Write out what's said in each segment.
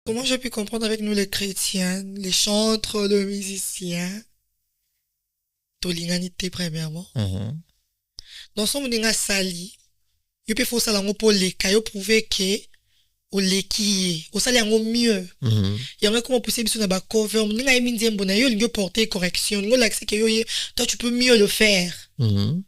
Comment j'ai pu comprendre avec nous les chrétiens, les chantres, les musiciens, tolinganité premièrement. Mhm. Dans son moninga sali, yo pe faut sala ngo pour les yo prouver que au leki, au sali ngo mieux. Mhm. Yango comment possible sur na ba cover, moninga yemi nzembo na yo lingo porter correction, ngo l'accès que yo toi tu peux mieux le faire. Mhm.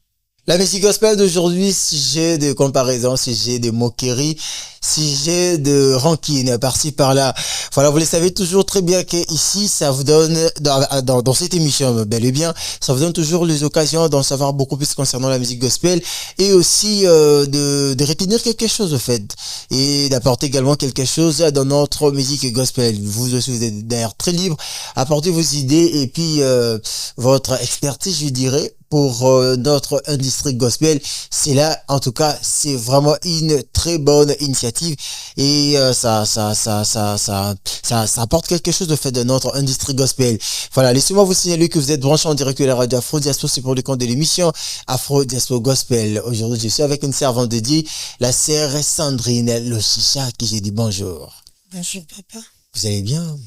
La musique gospel d'aujourd'hui, sujet de comparaison, sujet de moquerie, sujet de rancune par-ci par-là. Voilà, vous le savez toujours très bien que ici, ça vous donne, dans cette émission, bel et bien, ça vous donne toujours les occasions d'en savoir beaucoup plus concernant la musique gospel et aussi de retenir quelque chose au fait et d'apporter également quelque chose dans notre musique gospel. Vous aussi, vous êtes d'ailleurs très libre, apportez vos idées et puis votre expertise, je dirais, pour notre industrie gospel. C'est là, en tout cas, c'est vraiment une très bonne initiative et ça apporte quelque chose de fait de notre industrie gospel. Voilà, laissez-moi vous signaler que vous êtes branché en direct de la radio Afro Diaspora, c'est pour le compte de l'émission Afro Diaspora Gospel. Aujourd'hui, je suis avec une servante de Dieu, la sœur Sandrine Lochisha, qui j'ai dit bonjour. Bonjour papa. Vous allez bien?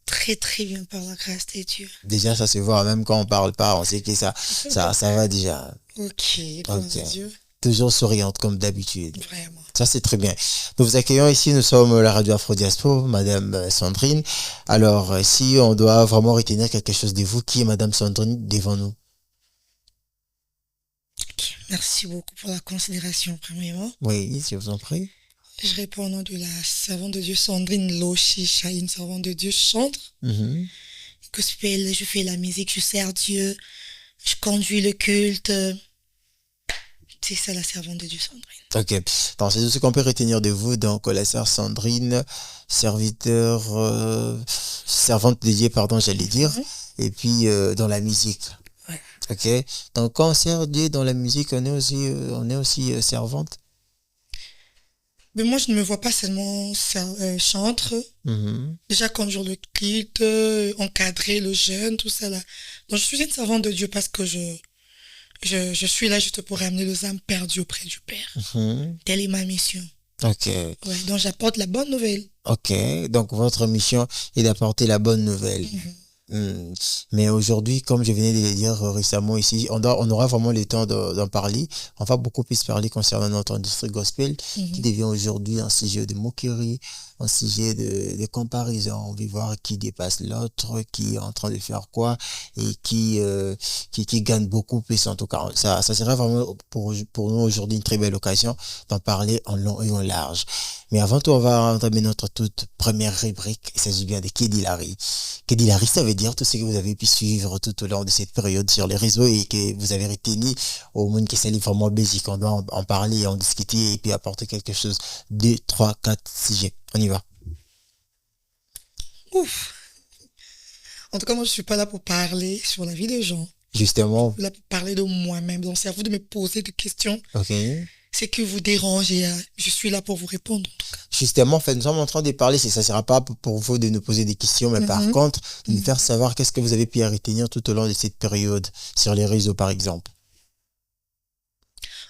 Très très bien par la grâce de Dieu. Déjà, ça se voit, même quand on parle pas, on sait que ça va déjà. Ok, grâce Ok. à Dieu. Toujours souriante comme d'habitude. Vraiment. Ça, c'est très bien. Nous vous accueillons ici, nous sommes la radio Afro Diaspora, Madame Sandrine. Alors, si on doit vraiment retenir quelque chose de vous, qui est Madame Sandrine devant nous? Ok, merci beaucoup pour la considération premièrement. Oui, je vous en prie. Je réponds au nom de la servante de Dieu Sandrine Lochisha, une servante de Dieu chantre. Mhm. Gospel, je fais la musique, je sers Dieu, je conduis le culte. C'est ça la servante de Dieu Sandrine. Ok. Donc, c'est tout ce qu'on peut retenir de vous. Donc, la sœur Sandrine, serviteur, servante dédiée, pardon, j'allais dire. Et puis, dans la musique. Ouais. Ok. Donc, quand on sert Dieu dans la musique, on est aussi servante. Mais moi, je ne me vois pas seulement chantre. Mhm. Déjà conduire le culte, encadrer le jeune, tout ça là. Donc, je suis une servante de Dieu parce que je suis là juste pour ramener les âmes perdues auprès du Père. Mhm. Telle est ma mission. Ok. Ouais, donc, j'apporte la bonne nouvelle. Ok. Donc, votre mission est d'apporter la bonne nouvelle. Mais aujourd'hui, comme je venais de le dire récemment ici, on aura vraiment le temps d'en parler. On va beaucoup plus parler concernant notre industrie gospel, qui devient aujourd'hui un sujet de moquerie, un sujet de comparaison. On veut voir qui dépasse l'autre, qui est en train de faire quoi, et qui gagne beaucoup plus. En tout cas, ça serait vraiment pour nous aujourd'hui une très belle occasion d'en parler en long et en large. Mais avant tout, on va entamer notre toute première rubrique. Il s'agit bien de Kedilari. Kedilari, ça veut dire tout ce que vous avez pu suivre tout au long de cette période sur les réseaux et que vous avez retenu au monde qui s'est vraiment basique. On doit en parler, en discuter et puis apporter quelque chose. 2, 3, 4 sujets. On y va. Ouf. En tout cas, moi, je suis pas là pour parler sur la vie des gens. Justement. Je suis là pour parler de moi-même. Donc, c'est à vous de me poser des questions. Ok. C'est que vous dérange et je suis là pour vous répondre. Justement, en fait, nous sommes en train de parler, ça ne sera pas pour vous de nous poser des questions, mais par contre, de nous faire savoir qu'est-ce que vous avez pu retenir tout au long de cette période, sur les réseaux, par exemple.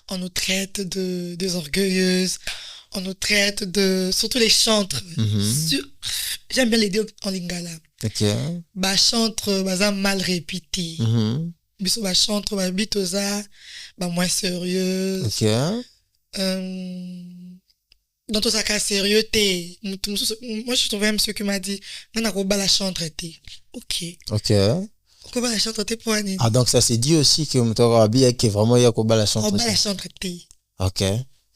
On nous traite des orgueilleuses, on nous traite surtout les chantres. J'aime bien les dire en lingala. Ok. Bah, chantre, bah, mal répété. Biso, bah, chantre, bah, bitosa, bah, moins sérieuse. Ok. Dans tout ça, cas sérieux, moi, je trouvais un monsieur qui m'a dit, non, on va la chantre, ok. Ok. On va la chantre, pour aller. Ah, donc ça c'est dit aussi que Mtorabi qui est vraiment il y a qu'on la chantre. On va la chantre, ok.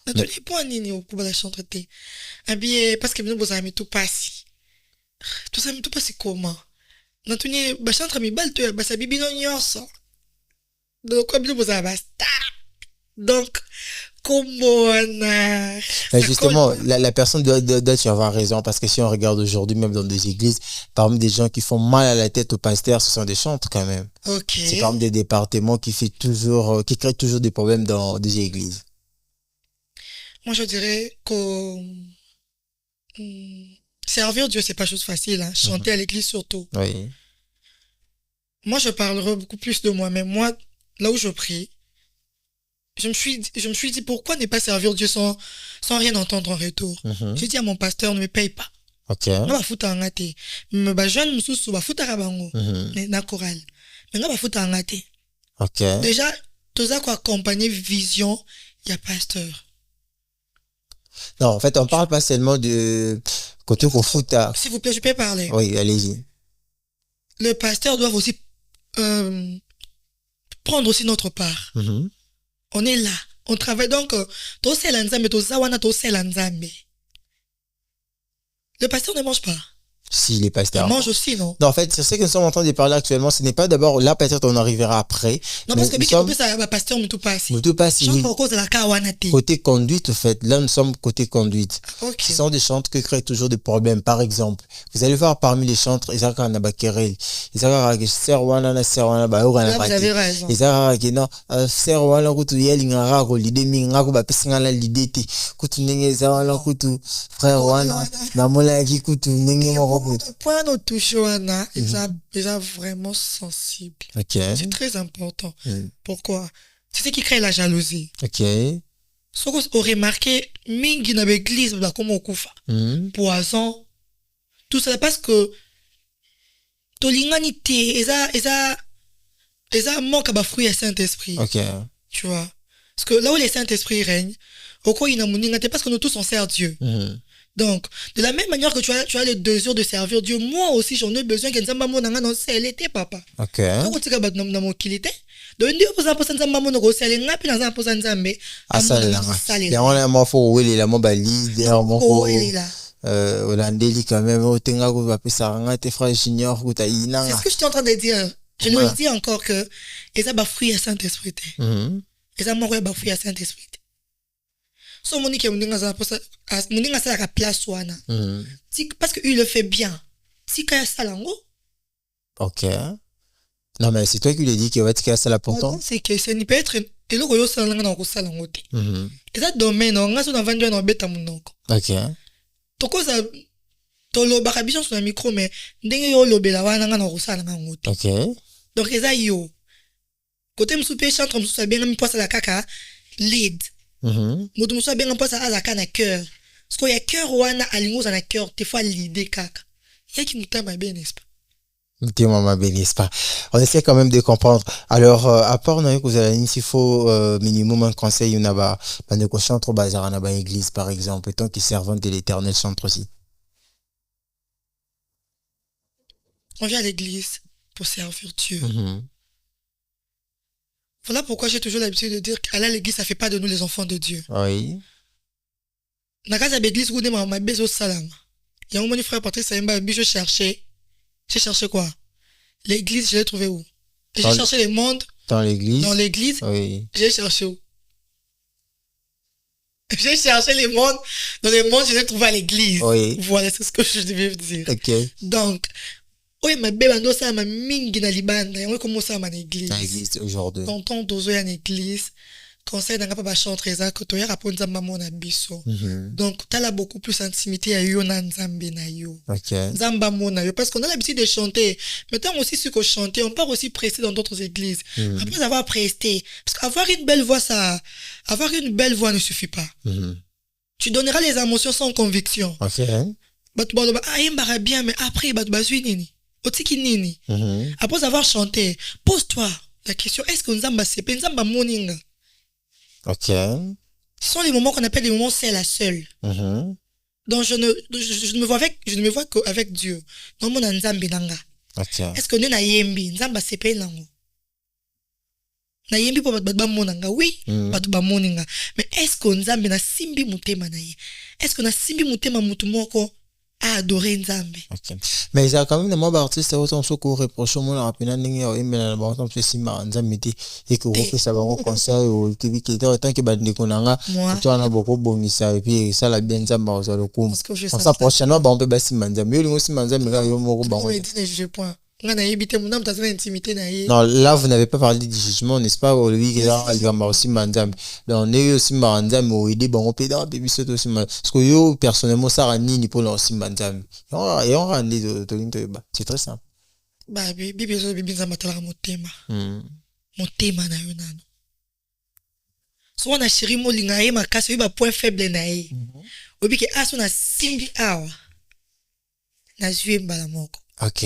Dans tous les points, on va la chantre, parce que nous, vous avez tout passé. Tout ça, tout passé comment? Dans tous les, bah, chantre, mi balle, bah, ça bibi non yonso. Donc, comme vous avez donc, comment justement, la personne doit avoir raison parce que si on regarde aujourd'hui, même dans des églises, parmi des gens qui font mal à la tête aux pasteurs, ce sont des chantres quand même. Ok. C'est quand même des départements qui créent toujours des problèmes dans des églises. Moi, je dirais que servir Dieu, c'est pas chose facile, hein. Chanter à l'église surtout. Oui. Moi, je parlerai beaucoup plus de moi-même. Moi, là où je prie, je me suis dit pourquoi ne pas servir Dieu sans rien entendre en retour. J'ai dit à mon pasteur, ne me paye pas. Ok. nga bafuta nga te me bajeune mosusu bafutaka bango na chorale mais nga bafuta nga te. Ok. Déjà toza ko accompagner vision ya pasteur. Non, en fait, on parle pas seulement de côté Kofuta. S'il vous plaît, je peux parler. Oui, allez-y. Le pasteur doit aussi prendre aussi notre part. On est là. On travaille donc. Le pasteur ne mange pas. Si, les pasteurs. Il mange aussi, non? Non, en fait, c'est ce que nous sommes en train de parler actuellement. Ce n'est pas d'abord, là, peut-être on arrivera après. Non, parce que le pasteur ne tout pas. Côté conduite, en fait, là, nous sommes côté conduite. Okay. Ce sont des chantres qui créent toujours des problèmes. Par exemple, vous allez voir parmi les chantres, là, vous avez raison. Point nous toucher, ils sont vraiment sensibles. Okay. C'est très important. Pourquoi? C'est ce qui crée la jalousie. Ok. Ce qu'on a remarqué, mingi na l'église, la comme on koufa. Poison. Tout ça parce que tolinganité, eza manque à fruit à Saint-Esprit. Ok. Tu vois? Parce que là où les Saint-Esprit règnent, au quoi il n'a parce que nous tous on sert Dieu. Donc, de la même manière que tu as le désir de servir Dieu, moi aussi j'en ai besoin que nzamba mo nanga non selete papa. OK. Quand tu vas na mokilité, donc Dieu pour ça nzamba mo no sele ngapi na pour nzambe. Asala. Ya wana mo fo wele la mo bali, der mo ko. Olandeli quand même otenga ko ba pesa nga te frère junior ko ta inanga. C'est ce que je suis en train de dire. Je lui dis encore que et ça ba fruit à Saint-Esprit. Et ça mo ba fruit à Saint-Esprit. So monique mundinga za posa mundinga ça la place wana. Parce que il le fait bien. Si kaya salango. OK. Non mais c'est toi qui lui dis que ouais tu ça là pourtant. C'est que c'est ni peut être et le royo salanga na ko salango te. Et ça domaine on ngaso na vandu na beta munoko. OK. Toko za tolo bakabisha sur le micro mais ndenge yo lobela wana nga na ko salanga ngote. OK. Donc eza yo. Côté msupé chantre msusa bien mi posa la kaka lead. Moto muso bien posa azaka na cœur. Parce qu'il y a cœur wana alingo za na cœur te fois l'idée kaka. Yaki mutama bien n'est-ce pas? Pas. On essaie quand même de comprendre. Alors, à part on a eu que vous allez s'il faut minimum un conseil, on a ba de chantre bazar na ba église par exemple, tant qu'ils servent de l'Éternel chantre aussi. On vient à l'église pour servir Dieu. Voilà pourquoi j'ai toujours l'habitude de dire qu'aller à l'église, ça fait pas de nous les enfants de Dieu. Oui. Na casa l'église où ma beso salam. Il y a un moment frère Patrice Saïmba, je cherchais. J'ai cherché quoi? L'église, je l'ai trouvé où? J'ai cherché les mondes. Dans l'église? Dans l'église? Oui. J'ai cherché où? J'ai cherché les mondes. Dans les mondes, je l'ai trouvé à l'église. Oui. Voilà, c'est ce que je devais dire. OK. Donc, oui, ma bébé, on ça ma mingi na libanda. On commence à l'église. À l'église aujourd'hui. Tonton dozo à l'église. Conseil d'un papa chanter ça que tu as répondu à maman na biso. Donc tu as beaucoup plus intimité à yo na nzambe na yo. OK. Nzamba mona yo parce qu'on a l'habitude de chanter. Maintenant aussi ce qu'on chanter, on part aussi prester dans d'autres églises. Après avoir presté parce qu'avoir une belle voix avoir une belle voix ne suffit pas. Tu donneras les émotions sans conviction. OK. Bah bien mais après bah nini. Otiki nini. Après avoir chanté, pose-toi la question est-ce que nzamba c'est nzamba moninga? OK. Ce sont les moments qu'on appelle les moments seul à seul. Donc je ne me vois qu'avec Dieu. Dans mon nzambe nanga. OK. Est-ce que nous na yembi nzamba sepe nango? Na yembi po ba monanga oui, batu ba moninga. Mais est-ce que nzambe na simbi mutema na ye? Est-ce que na simbi mutema mutu moko a adoré nzambe? OK. Mais il y a quand même des membres artistes autant ceux qui reprochent mon rapina ningi au imela ba autant ceux ma nzambe ti et que vous ça va au concert ou qui tant que ba ndiko nanga tu en as beaucoup bongisa et puis ça la bien nzamba au zo ko. On ça prochainement ba on peut ba simba nzambe yo lingo simba nzambe ga yo moko ba. Oui, dis je point. Non, là, vous n'avez pas parlé du jugement, n'est-ce pas? Lui, il a aussi mandam. On est aussi mandam, ou il est bon, on peut dire, baby, c'est aussi mandam. Parce que yo, personnellement, ça rend ni pour aussi mandam. Et on rend de c'est très simple. Bah, bibi, ça m'a talent mon thème. Mon thème, na yo, nano. Soit on a chéri, mo lingaye, ma casse, il va point faible, naïe. Ou bien que, ah, son a simbi, ah. nazwi mbala moko. Ok.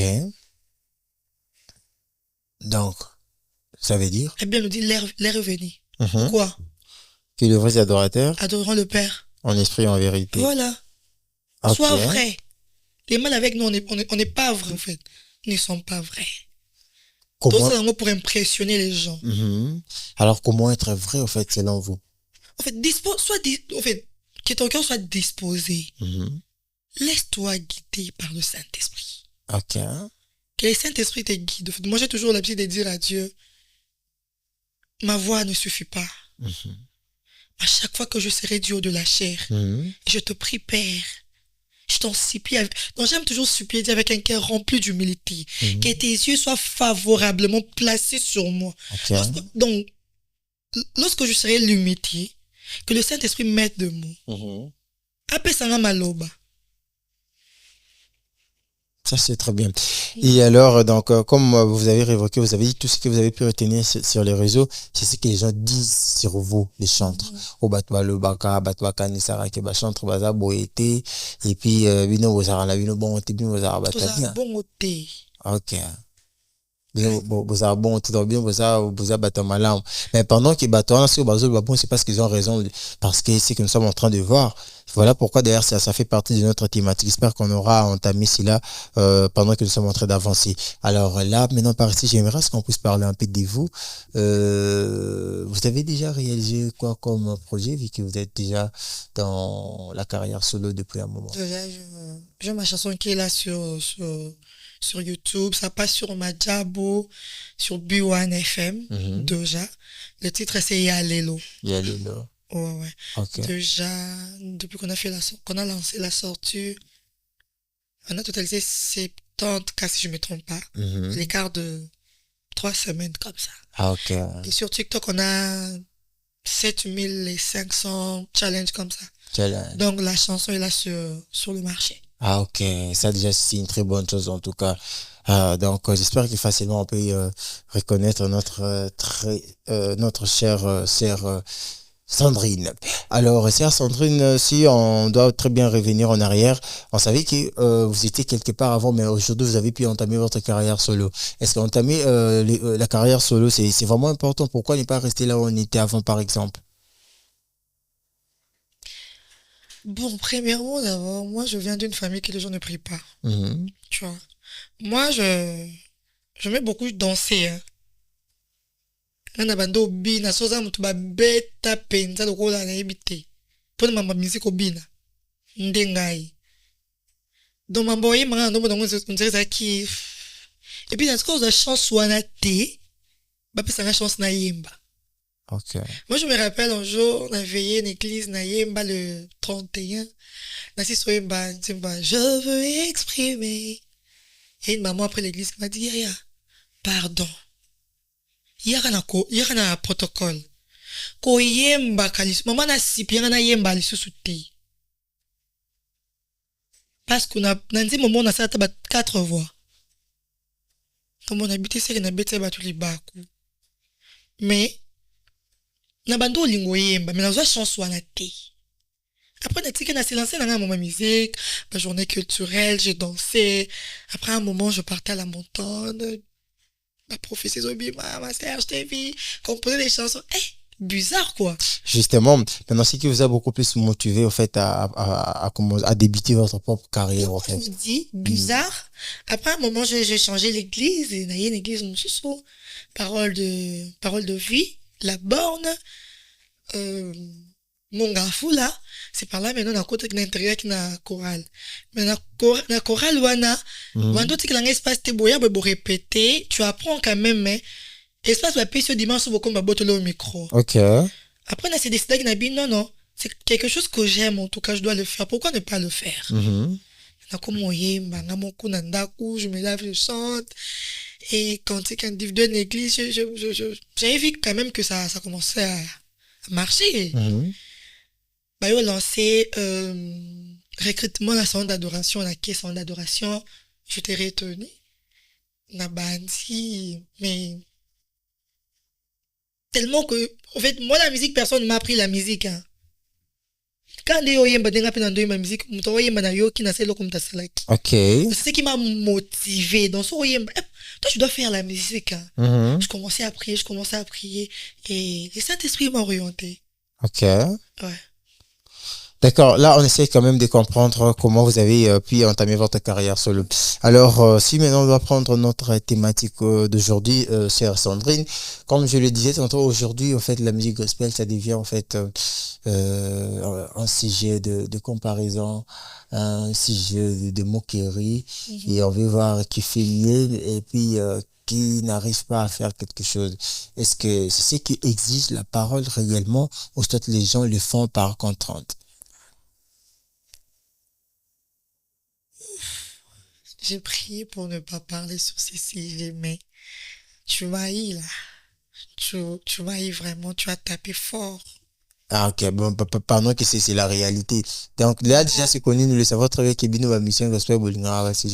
Donc, ça veut dire Eh bien, nous dit l'heure est venue. Mhm. Quoi? que les vrais adorateurs, Adorons le Père. en esprit et en vérité. Voilà. Ok. Sois vrai. Les mal avec nous, on n'est pas vrai, en fait. Nous ne sommes pas vrais. Tout Comment... ça, c'est pour impressionner les gens. Mhm. Alors, comment être vrai, en fait, selon vous? En fait, en fait, que ton cœur soit disposé. Mhm. Laisse-toi guider par le Saint-Esprit. Ok. Que le Saint-Esprit te guide. En fait, moi, j'ai toujours l'habitude de dire à Dieu, ma voix ne suffit pas. Mhm. À chaque fois que je serai Dieu de la chair, Mhm. je te prie, Père. Je t'en supplie. Donc, j'aime toujours supplier Dieu avec un cœur rempli d'humilité. Mhm. Que tes yeux soient favorablement placés sur moi. Ok. Donc, lorsque je serai l'humilité, que le Saint-Esprit m'aide de moi. Mhm. Après ça, maloba. Ça, c'est très bien. Et alors, donc, comme vous avez révoqué, vous avez dit tout ce que vous avez pu retenir sur les réseaux, c'est ce que les gens disent sur vous, les chantres. Au batwa le baka, batwa kanisara, ke ba chantre baza boete, et puis, bino bozara la bino bon, bino bozara batabia. Bon côté. Ok. Bozara bon, tout bien, bozara batamalam. Mais pendant qu'ils battent, c'est parce qu'ils ont raison, parce que c'est que nous sommes en train de voir. Voilà pourquoi d'ailleurs ça fait partie de notre thématique. J'espère qu'on aura entamé cela pendant que nous sommes en train d'avancer. Alors là, maintenant par ici, j'aimerais qu'on puisse parler un peu de vous. Vous avez déjà réalisé quoi comme projet, vu que vous êtes déjà dans la carrière solo depuis un moment? Déjà, j'ai ma chanson qui est là sur YouTube. Ça passe sur Majabo, sur B1 FM, déjà. Le titre, c'est Yalelo. Yalelo. Ouais, ouais. Okay. Déjà, depuis qu'on a lancé la sortie, on a totalisé 70 cas, si je ne me trompe pas. L'écart de 3 semaines comme ça. Ah, ok. Et sur TikTok, on a 7500 challenges comme ça. Challenge. Donc, la chanson est là sur le marché. Ah, ok. Ça, déjà, c'est une très bonne chose, en tout cas. Donc, j'espère que facilement on peut reconnaître notre chère sœur Sandrine. Alors, sœur Sandrine, si on doit très bien revenir en arrière, on savait que vous étiez quelque part avant, mais aujourd'hui, vous avez pu entamer votre carrière solo. Est-ce qu'entamer la carrière solo, c'est vraiment important? Pourquoi ne pas rester là où on était avant, par exemple? Bon, premièrement, d'abord, moi, je viens d'une famille qui les gens ne prient pas. Tu vois. Moi, je mets beaucoup danser. Hein. Nana bando bina, soza mutu ba beta penza lokola na yebite. Pona mama musique obina. Ndengai. Donc mambo ye manga ndo bongo nzeza ki. Et puis dans ce cas de chance wana te, ba pesa nga chance na yemba. Ok. Moi je me rappelle un jour, on a veillé une église na yemba le 31. Nasi so yemba, je veux exprimer. Et une maman après l'église m'a dit, Yaya, pardon. Yaka na protocole. Ko yemba kalisu. Maman na sipi na yemba lisusu te. Parce qu'on a nanzi moment na sata ba 4 voix. Comme on habite c'est na bete ba tous les baku. Mais na bando lingo yemba, mais na zo chance wana te. Après, on a lancé dans un moment musique, ma journée culturelle, j'ai dansé. Après un moment, je partais à la montagne. Ma professeuse Obi, ma sœur, je t'ai vu, composer des chansons. Bizarre, quoi. Justement, maintenant, ce qui vous a beaucoup plus motivé, au fait, à débuter votre propre carrière, en fait. Je me dis, bizarre. Après un moment, j'ai changé l'église, et il y a une église, parole de vie, la borne, mon gafou là, c'est par là maintenant, on a côté l'intérieur qui n'a chorale. Mais la chorale, wana, quand tu as un espace, tu peux répéter, tu apprends quand même, mais espace, tu peux ce dimanche, tu peux botter au micro. Ok. Après, on a décidé que non, c'est quelque chose que j'aime, en tout cas, je dois le faire. Pourquoi ne pas le faire? Je me lave, je chante. Et quand c'est qu'un individuel d'église, j'avais vu quand même que ça commençait à marcher. Bah, ils ont lancé recrutement la salon d'adoration, la caisse salon d'adoration. Je t'ai retenu. Na bandi, mais tellement que, en fait, moi, la musique, personne ne m'a appris la musique. Hein. Quand les oyemba denga pe nando ma musique, muto oyemba na yo qui na selo comme ta salaki. Ok. C'est ce qui m'a motivé dans ce oyemba. Toi, tu dois faire la musique. Hein. Mhm. Je commençais à prier et le Saint-Esprit m'a orienté. Ok. Ouais. D'accord, là on essaie quand même de comprendre comment vous avez pu entamer votre carrière solo. Alors, si maintenant on va prendre notre thématique d'aujourd'hui, chère Sandrine, comme je le disais tantôt, aujourd'hui, en fait, la musique gospel, ça devient en fait un sujet de comparaison, un sujet de moquerie, et on veut voir qui fait mieux et puis qui n'arrive pas à faire quelque chose. Est-ce que c'est ce qui exige la parole réellement ou soit les gens le font par contrainte? J'ai prié pour ne pas parler sur ces sujets, mais tu m'as eu là. Tu m'as eu vraiment, tu as tapé fort. Ah, ok, bon, pardon que c'est la réalité. Donc, là, déjà, c'est connu, nous le savons très bien que Bino va mission gospel Bolinga, c'est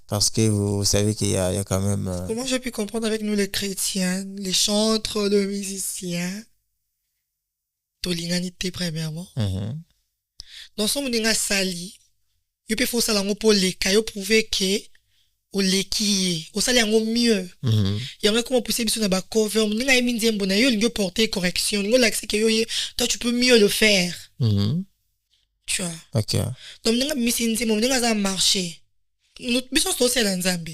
parce que vous savez il y a quand même, Comment j'ai pu comprendre avec nous les chrétiens, les chantres, les musiciens, Tolinganité premièrement. mhm, Dans son moninga sali, il peut faire ça là pour les cas, il prouver que au leki, au sali en mieux. mhm, Il y a comment pousser bisou na ba cover, moninga emi nzembo na yo lingo porter correction, lingo l'accès que yo toi tu peux mieux le faire. mhm, Tu vois. ok, Donc moninga misi nzembo, moninga za marcher. Nous bisou so c'est la nzambe.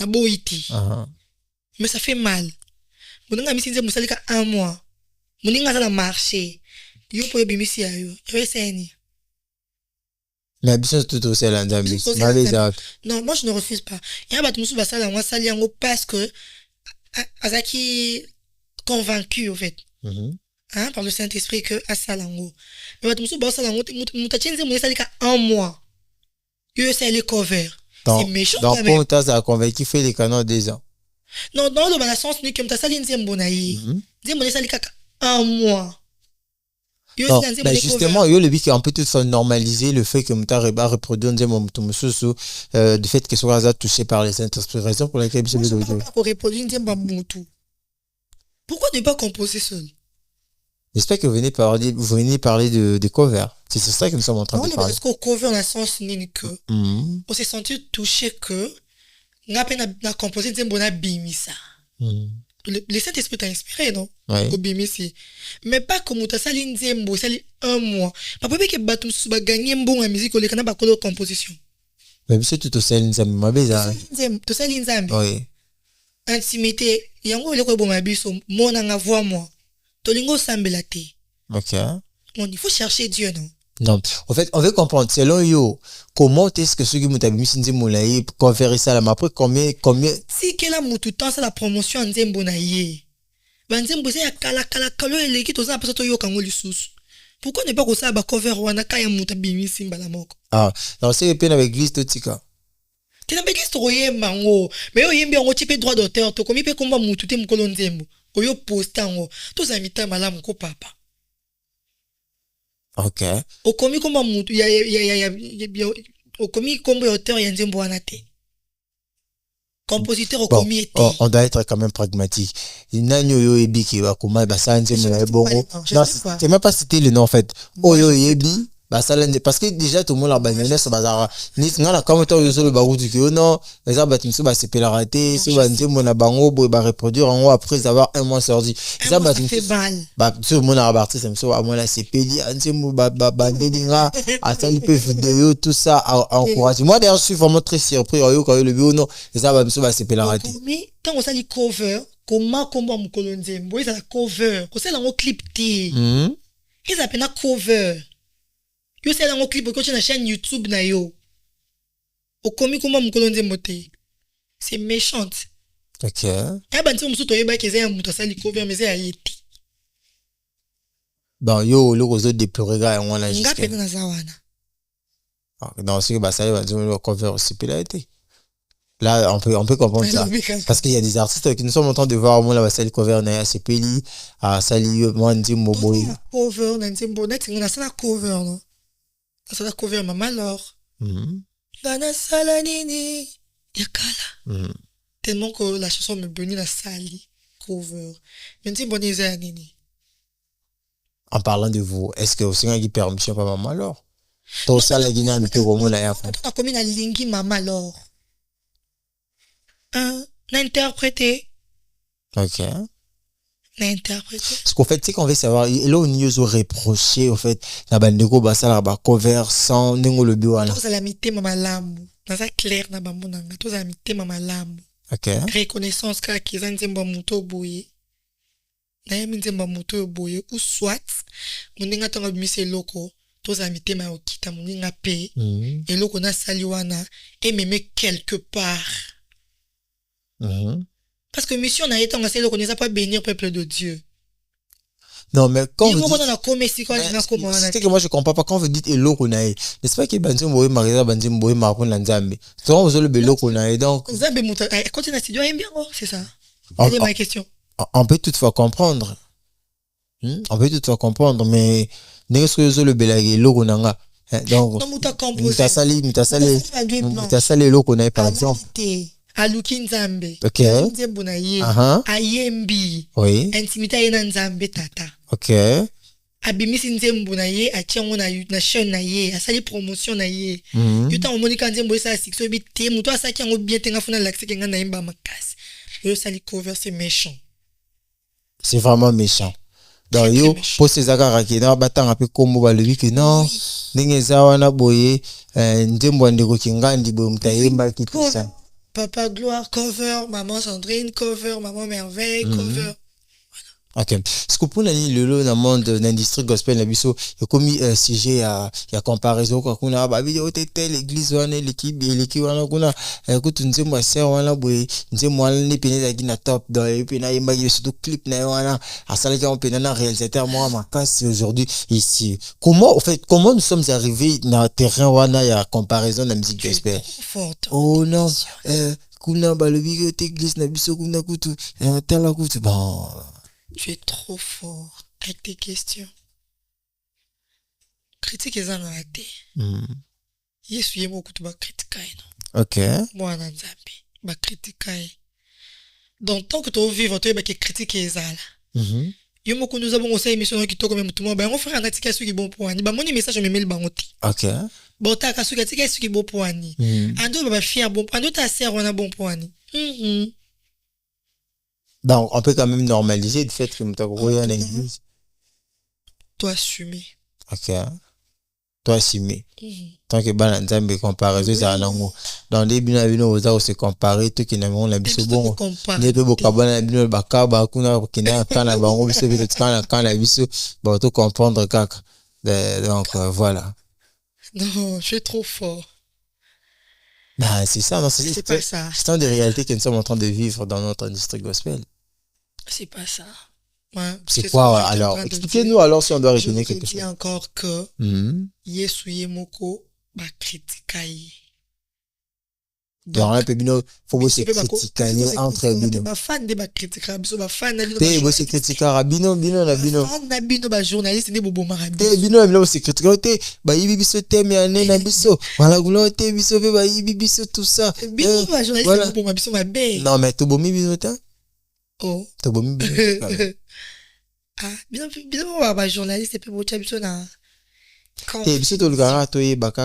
Na boiti. uh-huh. Mais ça fait mal. Moninga misi nzembo salika un mois. Moninga za na marcher. Yo po bimisi ya yo. Yo seni. Mais bien tout aussi à l'endambi. Non, moi je ne refuse pas. Il y a battu ba sala moi sali yango parce que azaki convaincu au fait. Mhm. Hein, par le Saint-Esprit que asalango. Mais battu ba sala yango mutachenze mo salika un mois. Yo c'est les cover. C'est méchant quand même. Donc pour ça a convaincu fait les canons des ans. Non, dans le sens ni que mtasali nzembo na yi. Nzembo na salika un mois. Non, ben justement, il y a le but qui est un peu tout ça normaliser le fait que Mouta Reba reproduit du fait que soit touché par les Saint-Esprit, raison pour laquelle je ne peux pas reproduire Nzembo. Pourquoi ne pas composer seul? J'espère que vous venez parler de cover. C'est ça que nous sommes en train de parler. Parce qu'au cover, on a sens que on s'est senti touché que n'a composé Nzembo na bimisa. Le Saint-Esprit t'a inspiré, non? Oui. Mais pas comme tu as sali nzembo, sali un mois. Pas que batum suba gagner bon en musique, on les canne pas composition. Mais c'est tout au sel nzembo, ma beza. Tu sali nzembo. Oui. Intimité, yango le ko bon mabiso, mon nga voix moi. Tolingo sambela te. Ok. Il faut chercher Dieu, non? Non. En fait, on veut comprendre, selon yo, comment est-ce que ceux qui m'ont mis nzembo na ye, conférer ça là, mais après combien. Si quel a tout temps, c'est la promotion nzembo na ye. Nzembo c'est ya kala eleki to za pesa to yo kango lisusu. Pourquoi ne pas ko ça ba cover wana kaya muta bimisi mbala moko? Ah, non, c'est peine avec l'église tout tika. Tu n'as pas dit que mango, mais yo yembi ngo type droit d'auteur to komi pe komba mutu te mukolo nzembo. Oyo posta ngo. To za mita malamu ko papa. Ok. Okomi komba mutu ya okomi komba auteur ya nzembo wana te. Compositeur okomi était. On doit être quand même pragmatique. Nanyo yo ebi ki wa kuma ba sa nzembo bongo. Non, c'est même pas citer le nom en fait. Oyo ebi ba ça parce que déjà tout le monde la banane ça bazara ni ngana comme toi yo le barutu que non les abattu ça ba c'est la raté ça ba nzembo na bango bo ba reproduire en haut après avoir un mois sorti ça ba fait mal ba tout le monde a reparti ça à moi là c'est peli nzembo ba ndinga à ça il peut vidéo tout ça encourage moi d'ailleurs je suis vraiment très surpris yo quand le bio non les abattu ça ba c'est la raté mais quand on sali cover comment mukolo nzembo ils a cover ko c'est un clip ti ils appellent cover. Yo c'est un clip que tu na chaîne YouTube na yo. Okomi kuma mukolo nzembo te. C'est méchante. Ok. Eh ben tu musu to yeba ke za muto sali cover mais za yeti. Bon yo le réseau déplorer gars on la jusqu'à. Nga pena na za wana. Ah non c'est bah ça va dire le cover aussi pénalité. Là, on peut comprendre ça. Parce qu'il y a des artistes qui nous sommes en train de voir, moi, la Sali cover, na c'est Peli, à Sali, moi, Nzimbo, boy. Cover, Nzimbo, net, on a ça la cover, non? Ça la cover, maman, alors. Dana Salanini, Yakala. Tellement que la chanson me bénit la Sali, cover. Mais Nzimbo, Nini. En parlant de vous, est-ce que vous avez permission par maman alors? Tout ça, la Guinée, peut comment la y a commis la lingi maman alors. N'interpréter. Ok. N'interpréter. Parce qu'en fait, c'est qu'on veut savoir, et là, on nous a reproché, au fait, na bandeko basa la ba cover sans nengo le biwana. Tous à la mité maman lamu. Dans ça clair na bamonanga. Tous à la mité maman lamu. Ok. Reconnaissance car qu'ils ont nzemba muto boye. Na yemi nzemba muto boye ou soit muninga tonga bimise loko. Tous à la mité ma okita muninga pe. Et loko na saliwana et me met quelque part. Parce que mission n'a été engagée, on ne pas bénir le peuple de Dieu. Non, mais quand vous dites... C'est que moi je comprends pas quand vous dites elo konae. N'est-ce pas que banzi mboye mariza banzi mboye marpon na nzambe. Donc vous le belo konae donc. Nzambe muta continue à studio bien c'est ça. C'est ma question. On peut toutefois comprendre. On peut toutefois comprendre mais n'est-ce que vous le belage elo konanga. Donc muta sali elo konae par exemple. Aluki nzambe. Ok. Nzembo na ye. Ayembi. Oui. Intimité ye na nzambe tata. Ok. Abimisi nzembo na ye, atiango na chaîne na ye, asali promotion na ye. Yuta omonika nzembo sa sikso bité, muto asaki yango bien tenga funa l'accès kenga na imba makasi. Yo sali cover c'est méchant. C'est vraiment méchant. Donc yo pour ces agarra qui na batanga pe kombo ba lebi que non. Ndenge za wana boye nzembo ndeko kingandi boye mutayemba kitu ça. Papa Gloire, cover, Maman Sandrine, cover, Maman Merveille, cover. Ok. Ce que pour le lot dans le monde de l'industrie gospel, la biso, il y a commis sujet à comparaison quand on a bah vidéo telle l'église on est l'équipe on a qu'on a écoute nous moi c'est on a boy nous moi les pénètes qui na top dans les pénètes il m'a surtout clip na on a à ça les gens pénètes réalisateur moi ma casse aujourd'hui ici comment en fait comment nous sommes arrivés dans terrain on a y a comparaison de la musique gospel oh non kuna ba le vidéo l'église na biso kuna kutu tel kutu bon. Tu es trop fort avec tes questions. Critique les gens dans la tête. Yesu yemo kutu ba critiquer non. Ok. Moi na nzambe ba critiquer. Donc tant que tu vivre tu ba critiquer les gens. Yemo ko nous avons aussi émission qui to comme tout monde ba on faire un article sur qui bon pour ani ba moni message me mail bangote. Ok. Bon ta ka sur qui bon pour ani. Ando ba fier bon ando ta sœur on a bon pour ani. Donc, on peut quand même normaliser le fait que nous avons en église. Toi assumer. Ok. Toi assumer. Tant que ban nzambe comparaison ça nango. Dans les bino oza se comparer tout qui n'aimont la biso bon. Ne peut pas ban bino bakaba kuna kina kana bango biso biso kana biso bon tout comprendre kaka. Donc voilà. Non, je suis trop fort. Bah, c'est ça, non, c'est pas ça. C'est une des réalités que nous sommes en train de vivre dans notre industrie gospel. C'est pas ça. Ouais, c'est quoi alors? Expliquez-nous alors si on doit retenir quelque chose. Je dis encore que Yesu Yemoko va critiquer. Donc, un peu bino, faut se critiquer entre bino. Ba fan de ba critiquer, biso ba fan na bino. Te bo se critiquer bino na bino. Fan na bino ba journaliste ne bobo marabi. Te bino se critiquer te ba yibi biso te me ane na biso. Wala gulo te biso pe ba yibi biso tout ça. Bino ba journaliste bobo ma biso ma be. Non mais to bomi biso ta. Oh. To bomi biso. Ah, bino ba journaliste pe bo cha biso na. Et puis tout le gars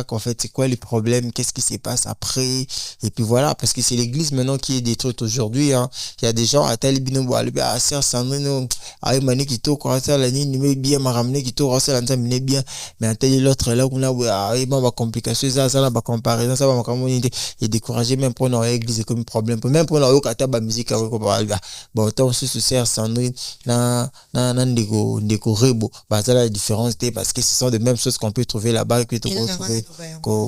en fait c'est quoi les problèmes, qu'est-ce qui se passe après, et puis voilà, parce que c'est l'église maintenant qui est détruite aujourd'hui, hein. Il y a des gens à tel bino boale à sœur Sandrine ay mani qui to quoi ça la ni mais bien m'a ramené qui to ça la mine bien mais à tel l'autre là on a ay ma complication ça la comparaison ça va comme on est découragé même pour notre église comme problème même pour notre kata ba musique bon tant sur sœur Sandrine na ndeko rebo bah ça la différence parce que ce sont les mêmes choses qu'on peut trouver là-bas que tu peux trouver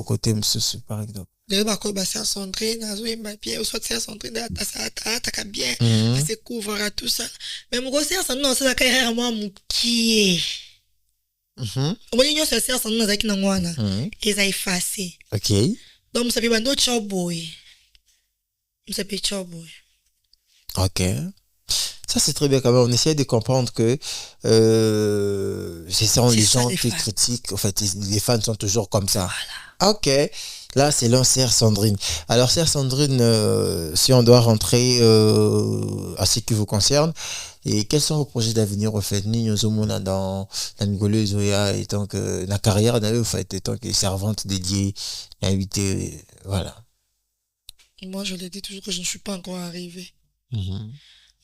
côté monsieur par exemple. Le bako ba sœur Sandrine azo yemba bien ou soit sœur Sandrine ta bien se couvre à tout ça mais mon sœur Sandrine non ça carrière moi mukie on y a sœur Sandrine za kina ngwana et ça effacé. OK. Donc ça peut bando chowboy. Ça peut chowboy. OK. Ça, c'est très bien quand même. On essaie de comprendre que c'est les gens qui critiquent. En fait, les fans sont toujours comme ça. Voilà. Ok. Là, c'est sœur Sandrine. Alors, sœur Sandrine, si on doit rentrer à ce qui vous concerne, Et quels sont vos projets d'avenir au fait? Nous sommes dans la Ngolo Zoya, étant que la carrière d'ailleurs, au fait, étant que servante dédiée, invitée, voilà. Moi, je l'ai dit toujours que je ne suis pas encore arrivée. Mhm.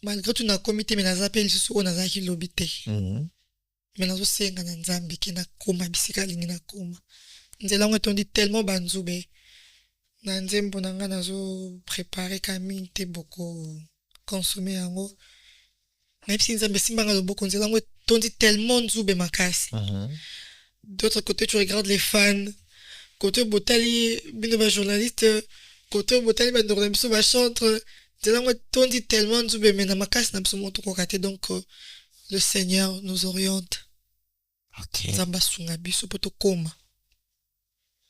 Malgré tout, na comité, mais na appels sur on a qui lobité. Mhm. Mais na zo senga na nzambe ki na koma bisika lingi na koma. Nzela ngo tondi tellement banzube. Na nzembo na nga na zo préparer kami te boko consommer yango. Na ipsi nzambe simba nga loboko nzela ngo tondi tellement nzube makasi. Mhm. D'autre côté, tu regardes les fans. Côté botali, bino ba journaliste. Côté botali, ba ndorna biso ba chantre. Nzela ngo tondi tellement nzube mais na makasi na biso moto kokate donc le Seigneur nous oriente. Ok. Nzamba sunga biso poto koma.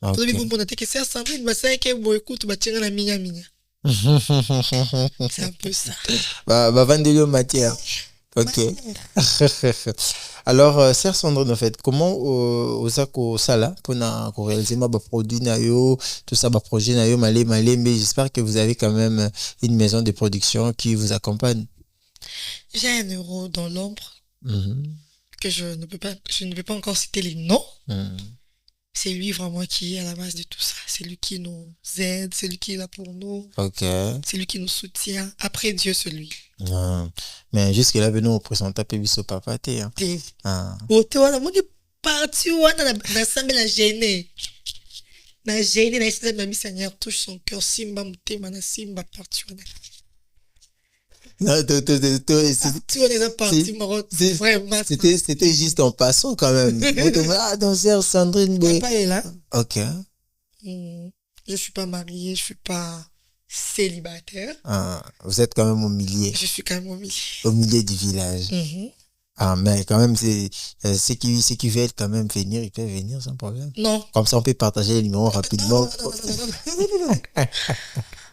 Ok. Tobi bombo na teke ser Sandrine ba sai ke bo écoute ba tchenga na minya minya. C'est un peu ça. Bah, Vandelio matière. Ok. Alors, Sœur Sandrine, en fait, comment osako sala pour réaliser ma produit na yo, tout ça, projet na yo, malé, mais j'espère que vous avez quand même une maison de production qui vous accompagne. J'ai un euro dans l'ombre Mhm. que je ne vais pas encore citer les noms. Mhm. C'est lui vraiment qui est à la base de tout ça. C'est lui qui nous aide, c'est lui qui est là pour nous, Ok. c'est lui qui nous soutient. Après Dieu, c'est lui. Ah. Mais jusque-là, nous présenter un peu biso papa, t'es, hein. Ah. Ote wana mongi parti wana na sambe na gêné. Na gêné na essaie de Seigneur touche son cœur simba mutema na simba parti wana. Non, Tu vois les parties marottes, vraiment. c'était juste en passant quand même. Ah, donc Sœur Sandrine, Papa est là. ok. Je suis pas mariée, je suis pas célibataire. Ah, vous êtes quand même au milieu. Je suis quand même Au milieu du village. Ah, mais quand même, ceux qui veulent quand même venir, ils peuvent venir sans problème. Non. Comme ça, on peut partager les numéros rapidement.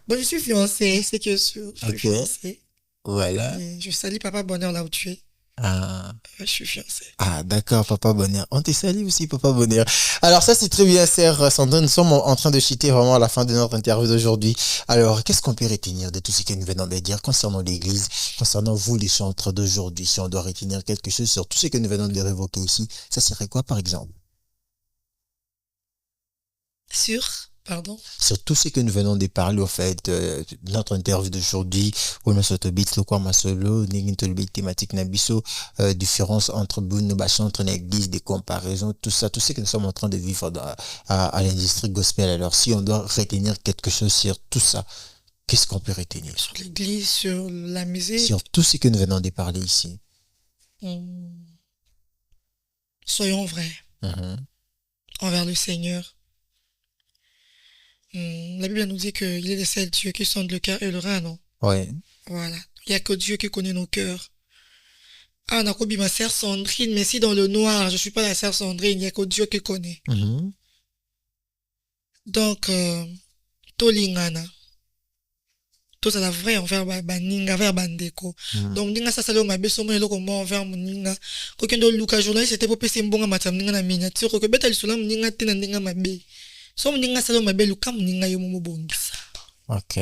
Bon, je suis fiancée, c'est que je suis fiancée. Voilà. Je salue Papa Bonheur là où tu es. Ah. Je suis fiancée. Ah, d'accord, Papa Bonheur. On te salue aussi, Papa Bonheur. Alors, ça, c'est très bien, Sœur Sandrine. Nous sommes en train de chuter vraiment à la fin de notre interview d'aujourd'hui. Alors, qu'est-ce qu'on peut retenir de tout ce que nous venons de dire concernant l'Église, concernant vous, les chantres d'aujourd'hui? Si on doit retenir quelque chose sur tout ce que nous venons de révoquer ici, ça serait quoi, par exemple? Pardon? Sur tout ce que nous venons de parler, au fait, notre interview d'aujourd'hui, où nous sommes le quoi masolo, thématique nabiso, différence entre entre l'église, des comparaisons, tout ça, tout ce que nous sommes en train de vivre à l'industrie gospel. Alors, si on doit retenir quelque chose sur tout ça, qu'est-ce qu'on peut retenir? Sur l'église, sur la musique. Sur tout ce que nous venons de parler ici. Soyons vrais. Envers le Seigneur. La Bible nous dit qu'il est le seul Dieu qui sonde le cœur et le rein, non? Ouais. Voilà. Il n'y a que Dieu qui connaît nos cœurs. Ah, Nakobi, ma sœur Sandrine, mais si dans le noir, je ne suis pas la sœur Sandrine, il n'y a que Dieu qui connaît. Donc, Tolingana. Tout ça, la vraie envers Baninga, envers Bandeko. Donc, Ninga, ça, c'est le mabé, somme, le comment envers Moninga. Quand on Luka journaliste, c'était pour passer un bon matin, Ninga, na miniature, que bête, elle se lame, Ninga, tena, Ninga, mabé. So mninga salo mabelu kam mninga yo momo bongisa. Ok.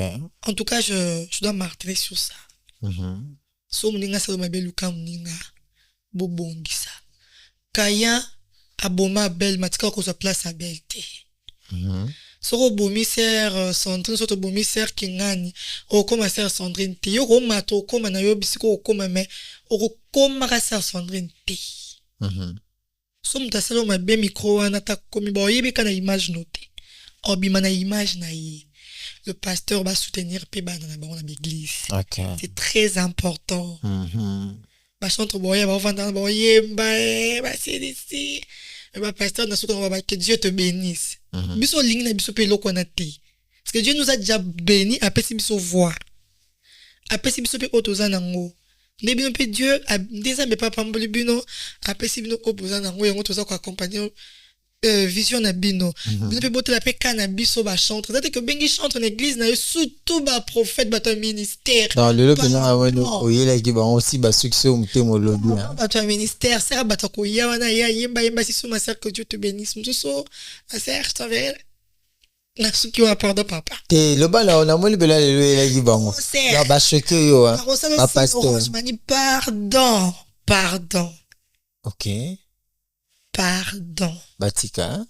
En tout cas, je dois marteler sur ça. So mninga salo mabelu kam mninga bo bongisa. Kaya aboma belle matika ko sa place à belté. So bomi sœur Sandrine so to bomi sœur Kingani o koma sœur Sandrine te yo ko mato koma na yo bisiko koma me o koma ka sœur Sandrine te. So mtasalo mabe micro wana ta komi ba oyebi kana image noté. Obima na image na ye. Le pasteur va soutenir pe ba na ba l'église. Ok. C'est très important. Ba chantre boye ba vendre boye ba c'est ici. Ba pasteur na soutenir ba que Dieu te bénisse. Biso lingi na biso pe loko na te. Parce que Dieu nous a déjà béni après si biso voix. Après si biso pe otoza nango. Ne bino pe Dieu a déjà me pas pamboli bino après si bino opoza nango yango toza ko accompagner vision na bino. Bino pe bote la pe kana biso ba chantre. C'est que bengi chantre en église na surtout ba prophète ba ton ministère. Dans le lopena aweno oyela ki ba aussi ba succès umtemo lobi. Ba ton ministère, sera ba to ko ya wana ya yemba yemba si so ma sœur que Dieu te bénisse. Mso ma sœur, je t'enverrai Nasuki wa pardon papa. Te loba la on a moi le bela le la bango. C'est. Non ba choqué yo hein. Ba pasteur. Orange Money, pardon. Pardon. OK. Pardon. Batika. Hein?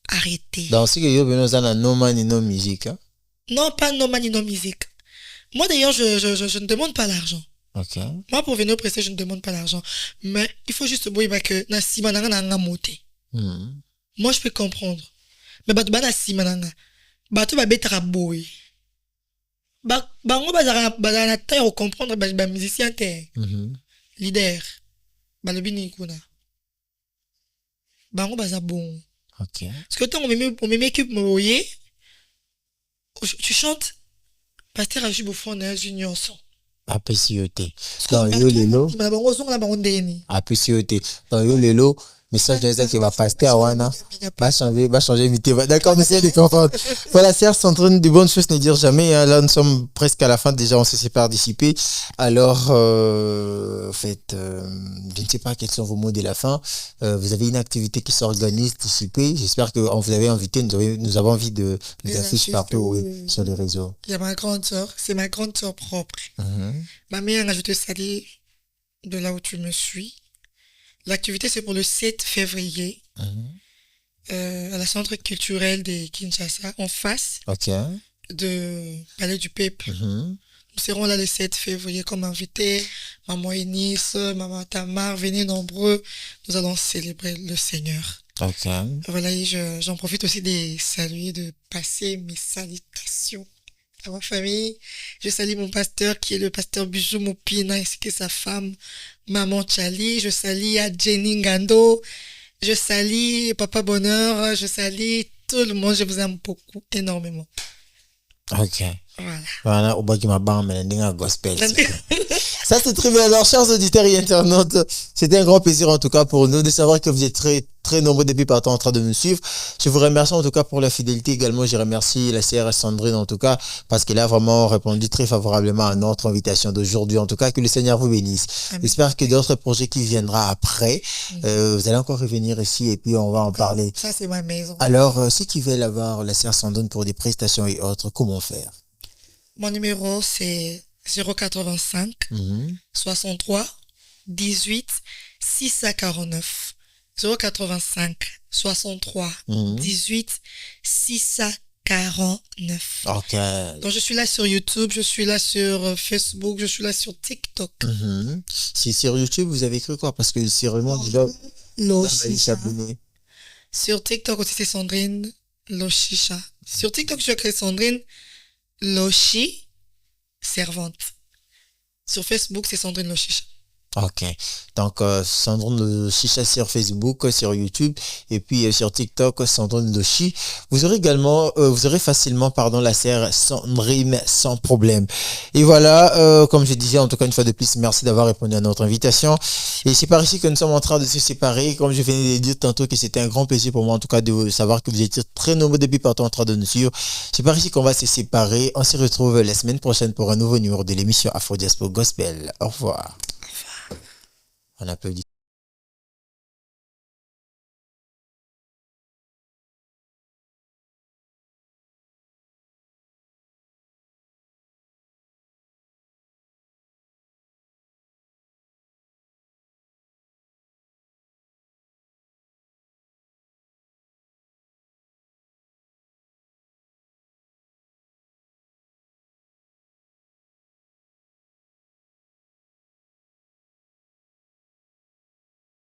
Arrêtez. Dans ce que yo beno za na no man no musique. Hein? Non, pas no money, no musique. Moi, d'ailleurs, je ne demande pas l'argent. OK. Moi, pour venir au prester, je ne demande pas l'argent. Mais il faut juste boire que na sima nanga na nga moté. Moi, je peux comprendre. Mais bato ba na sima nanga. Bato ba betara boy. Bango bazara na taille comprendre ba musicien te. Leader. Ba lobi ni kuna. Bango baza bon. OK. Parce que tant on me met équipe moye. Tu chantes. Pasteur a joué au fond d'un junior son. Appreciate. Dans yo lelo. Appreciate. Dans yo lelo. Message de ça qui va passer à Wana. Va changer vite. D'accord, on essaie de comprendre. Voilà, Sœur Sandrine, de bonnes choses ne dire jamais. Hein. Là, nous sommes presque à la fin. Déjà, on se sépare d'ici peu. Alors, en fait, je ne sais pas quels sont vos mots de la fin. Vous avez une activité qui s'organise d'ici peu. J'espère que vous avez invité. Nous avons envie de afficher partout sur les réseaux. Il y a ma grande sœur. C'est ma grande sœur propre. Ma mère, je te salue de là où tu me suis. L'activité, c'est pour le 7 février à la centre culturel de Kinshasa, en face de Palais du Peuple. Nous serons là le 7 février comme invités. Maman Eunice, Maman Tamar, venez nombreux. Nous allons célébrer le Seigneur. Voilà, et j'en profite aussi de saluer, de passer mes salutations à ma famille. Je salue mon pasteur qui est le pasteur Bijou Mopina ainsi que sa femme Maman Chali. Je salue à Jenny Ngando. Je salue Papa Bonheur. Je salue tout le monde. Je vous aime beaucoup, énormément. OK. Voilà. Au bas qui m'a banné un gospel. Ça, c'est très bien. Alors, chers auditeurs et internautes, c'était un grand plaisir, en tout cas, pour nous de savoir que vous êtes très nombreux depuis partout en train de nous suivre. Je vous remercie, en tout cas, pour la fidélité également. Je remercie la CRS Sandrine, en tout cas, parce qu'elle a vraiment répondu très favorablement à notre invitation d'aujourd'hui. En tout cas, que le Seigneur vous bénisse. J'espère que d'autres projets qui viendront après, vous allez encore revenir ici et puis on va en parler. Ça, c'est ma maison. Alors, ceux qui veulent avoir la CRS Sandrine pour des prestations et autres, comment faire? Mon numéro, c'est 085 63 18 649. 085 63 18 649. OK. Donc je suis là sur YouTube, je suis là sur Facebook, je suis là sur TikTok. Si sur YouTube, vous avez écrit quoi? Parce que c'est vraiment déjà... Sur TikTok aussi, c'est Sandrine Loshisha. Sur TikTok, je crée Sandrine Loshi, servante. Sur Facebook, c'est Sandrine Loshisha. OK. Donc, Sandrine Loshisha sur Facebook, sur YouTube, et puis sur TikTok, Sandrine Loshi. Vous aurez également, vous aurez facilement, la sœur Sandrine sans problème. Et voilà, comme je disais, en tout cas, une fois de plus, merci d'avoir répondu à notre invitation. Et c'est par ici que nous sommes en train de se séparer. Comme je venais de dire tantôt que c'était un grand plaisir pour moi, en tout cas, de savoir que vous étiez très nombreux depuis partout en train de nous suivre. C'est par ici qu'on va se séparer. On se retrouve la semaine prochaine pour un nouveau numéro de l'émission Afro Diaspora Gospel. Au revoir. On applaudit.